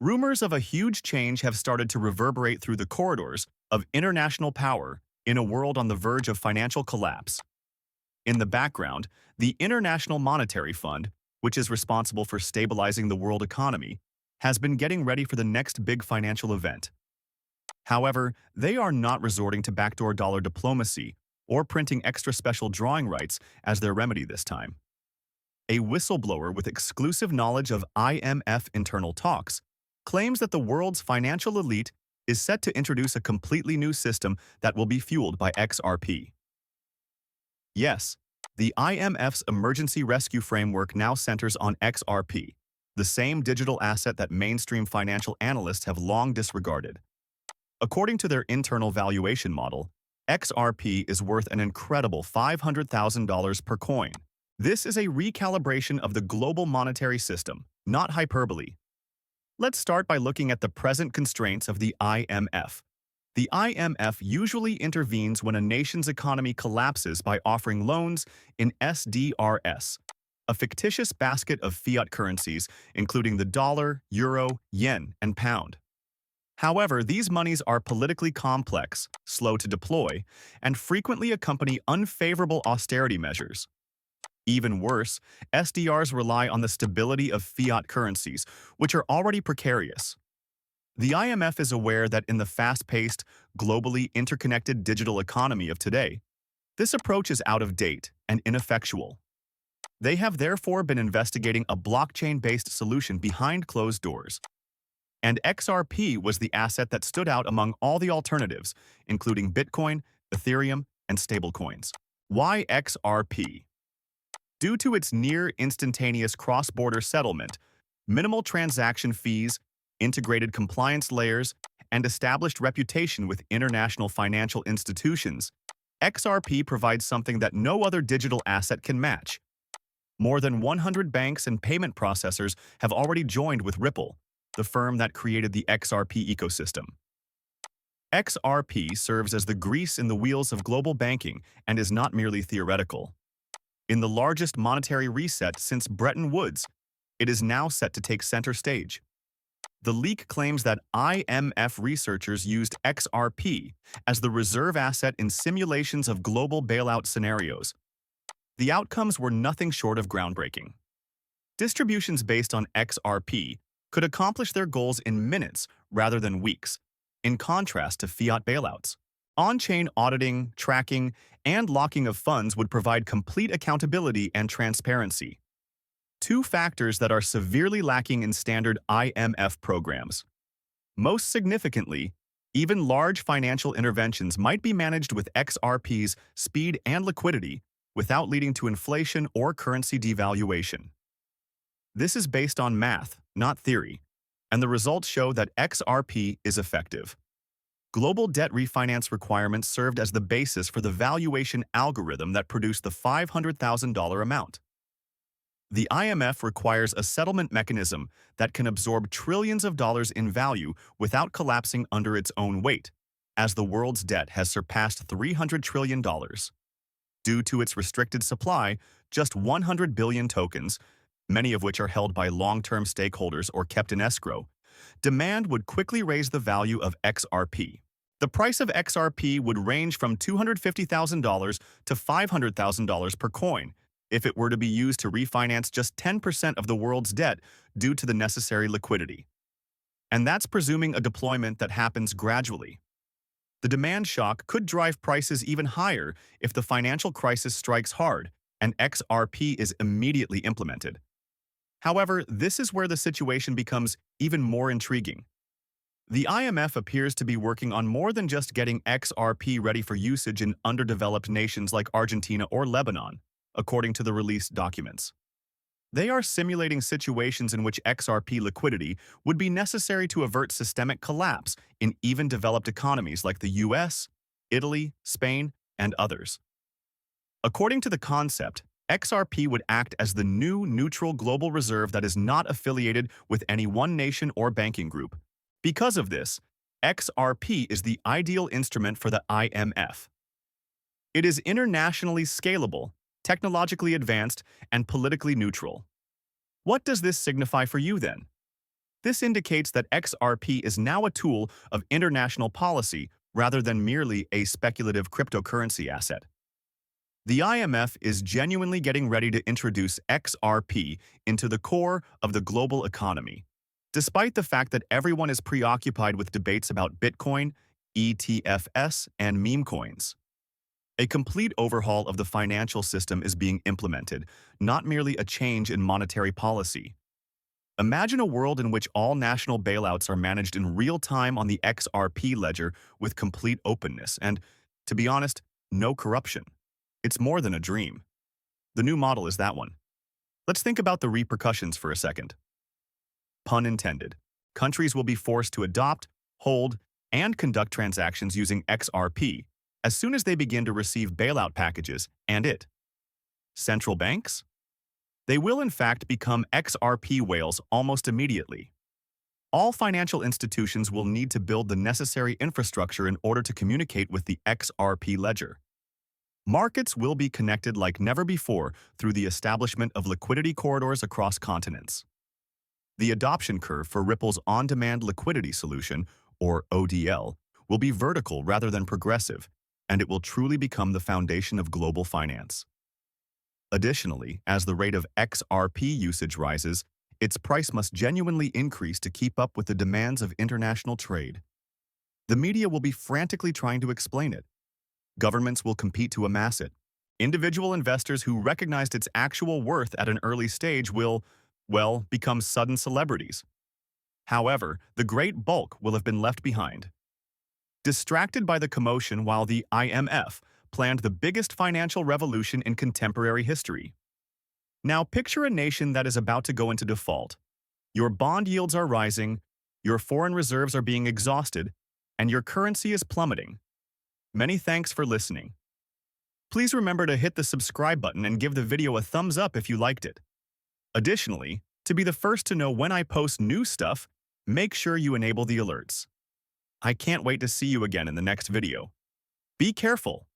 Rumors of a huge change have started to reverberate through the corridors of international power in a world on the verge of financial collapse. In the background, the International Monetary Fund, which is responsible for stabilizing the world economy, has been getting ready for the next big financial event. However, they are not resorting to backdoor dollar diplomacy or printing extra special drawing rights as their remedy this time. A whistleblower with exclusive knowledge of IMF internal talks claims that the world's financial elite is set to introduce a completely new system that will be fueled by XRP. Yes, the IMF's emergency rescue framework now centers on XRP, the same digital asset that mainstream financial analysts have long disregarded. According to their internal valuation model, XRP is worth an incredible $500,000 per coin. This is a recalibration of the global monetary system, not hyperbole. Let's start by looking at the present constraints of the IMF. The IMF usually intervenes when a nation's economy collapses by offering loans in SDRs, a fictitious basket of fiat currencies, including the dollar, euro, yen, and pound. However, these monies are politically complex, slow to deploy, and frequently accompany unfavorable austerity measures. Even worse, SDRs rely on the stability of fiat currencies, which are already precarious. The IMF is aware that in the fast-paced, globally interconnected digital economy of today, this approach is out of date and ineffectual. They have therefore been investigating a blockchain-based solution behind closed doors. And XRP was the asset that stood out among all the alternatives, including Bitcoin, Ethereum, and stablecoins. Why XRP? Due to its near-instantaneous cross-border settlement, minimal transaction fees, integrated compliance layers, and established reputation with international financial institutions, XRP provides something that no other digital asset can match. More than 100 banks and payment processors have already joined with Ripple, the firm that created the XRP ecosystem. XRP serves as the grease in the wheels of global banking and is not merely theoretical. In the largest monetary reset since Bretton Woods, it is now set to take center stage. The leak claims that IMF researchers used XRP as the reserve asset in simulations of global bailout scenarios. The outcomes were nothing short of groundbreaking. Distributions based on XRP could accomplish their goals in minutes rather than weeks, in contrast to fiat bailouts. On-chain auditing, tracking, and locking of funds would provide complete accountability and transparency. Two factors that are severely lacking in standard IMF programs. Most significantly, even large financial interventions might be managed with XRP's speed and liquidity without leading to inflation or currency devaluation. This is based on math, not theory, and the results show that XRP is effective. Global debt refinance requirements served as the basis for the valuation algorithm that produced the $500,000 amount. The IMF requires a settlement mechanism that can absorb trillions of dollars in value without collapsing under its own weight, as the world's debt has surpassed $300 trillion. Due to its restricted supply, just 100 billion tokens, many of which are held by long-term stakeholders or kept in escrow, demand would quickly raise the value of XRP. The price of XRP would range from $250,000 to $500,000 per coin if it were to be used to refinance just 10% of the world's debt due to the necessary liquidity. And that's presuming a deployment that happens gradually. The demand shock could drive prices even higher if the financial crisis strikes hard and XRP is immediately implemented. However, this is where the situation becomes even more intriguing. The IMF appears to be working on more than just getting XRP ready for usage in underdeveloped nations like Argentina or Lebanon, according to the released documents. They are simulating situations in which XRP liquidity would be necessary to avert systemic collapse in even developed economies like the US, Italy, Spain, and others. According to the concept, XRP would act as the new neutral global reserve that is not affiliated with any one nation or banking group. Because of this, XRP is the ideal instrument for the IMF. It is internationally scalable, technologically advanced, and politically neutral. What does this signify for you then? This indicates that XRP is now a tool of international policy rather than merely a speculative cryptocurrency asset. The IMF is genuinely getting ready to introduce XRP into the core of the global economy. Despite the fact that everyone is preoccupied with debates about Bitcoin, ETFs, and meme coins, a complete overhaul of the financial system is being implemented, not merely a change in monetary policy. Imagine a world in which all national bailouts are managed in real time on the XRP ledger with complete openness and, to be honest, no corruption. It's more than a dream. The new model is that one. Let's think about the repercussions for a second. Pun intended. Countries will be forced to adopt, hold, and conduct transactions using XRP as soon as they begin to receive bailout packages, and central banks? They will in fact become XRP whales almost immediately. All financial institutions will need to build the necessary infrastructure in order to communicate with the XRP ledger. Markets will be connected like never before through the establishment of liquidity corridors across continents. The adoption curve for Ripple's on-demand liquidity solution, or ODL, will be vertical rather than progressive, and it will truly become the foundation of global finance. Additionally, as the rate of XRP usage rises, its price must genuinely increase to keep up with the demands of international trade. The media will be frantically trying to explain it. Governments will compete to amass it. Individual investors who recognized its actual worth at an early stage will, well, become sudden celebrities. However, the great bulk will have been left behind. Distracted by the commotion while the IMF planned the biggest financial revolution in contemporary history. Now picture a nation that is about to go into default. Your bond yields are rising, your foreign reserves are being exhausted, and your currency is plummeting. Many thanks for listening. Please remember to hit the subscribe button and give the video a thumbs up if you liked it. Additionally, to be the first to know when I post new stuff, make sure you enable the alerts. I can't wait to see you again in the next video. Be careful.